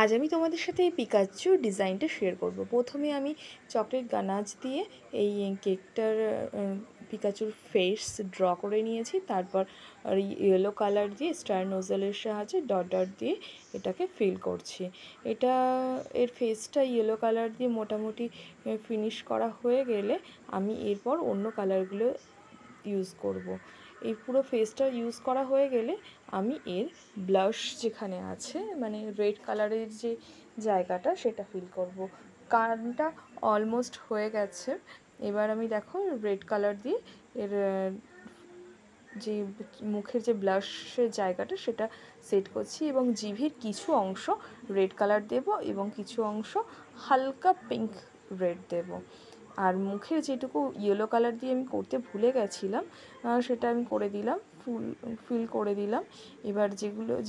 আজ আমি তোমাদের সাথে এই পিকাচু ডিজাইনটা শেয়ার করব। প্রথমে আমি চকলেট গানাচ দিয়ে এই কেকটার পিকাচুর ফেস ড্র করে নিয়েছি। তারপর ইয়েলো কালার দিয়ে স্টার নোজেলের সাহায্যে ডট ডট দিয়ে এটাকে ফিল করছি। এর ফেসটা ইয়েলো কালার দিয়ে মোটামুটি ফিনিশ করা হয়ে গেলে আমি এরপর অন্য কালারগুলো ইউজ করব। এই পুরো ফেসটা ইউজ করা হয়ে গেলে আমি এর ব্লাশ যেখানে আছে মানে রেড কালারের যে জায়গাটা সেটা ফিল করব। কানটা অলমোস্ট হয়ে গেছে। এবার আমি দেখো রেড কালার দিয়ে এর যে মুখের যে ব্লাশের জায়গাটা সেটা সেট করছি এবং জিভের কিছু অংশ রেড কালার দেব এবং কিছু অংশ হালকা পিঙ্ক রেড দেব। আর মুখের যেটুকু ইয়েলো কালার দিয়ে আমি করতে ভুলে গেছিলাম সেটা আমি করে দিলাম, ফিল করে দিলাম। এবার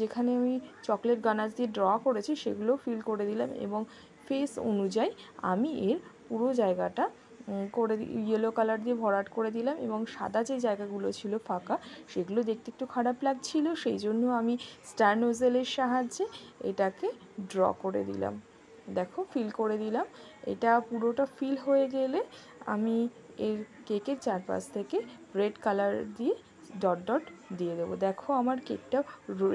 যেখানে আমি চকলেট গানাচ দিয়ে ড্র করেছি সেগুলো ফিল করে দিলাম এবং ফেস অনুযায়ী আমি এর পুরো জায়গাটা করে ইয়েলো কালার দিয়ে ভরাট করে দিলাম এবং সাদা যে জায়গাগুলো ছিল ফাঁকা সেগুলো দেখতে একটু খারাপ লাগছিল, সেই জন্য আমি স্টার নোজেলের সাহায্যে এটাকে ড্র করে দিলাম। দেখো ফিল করে দিলাম। এটা পুরোটা ফিল হয়ে গেলে আমি এর কেকের চারপাশ থেকে রেড কালার দিয়ে ডট ডট দিয়ে দেবো। দেখো আমার কেকটা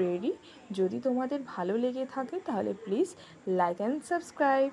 রেডি। যদি তোমাদের ভালো লেগে থাকে তাহলে প্লিজ লাইক অ্যান্ড সাবস্ক্রাইব।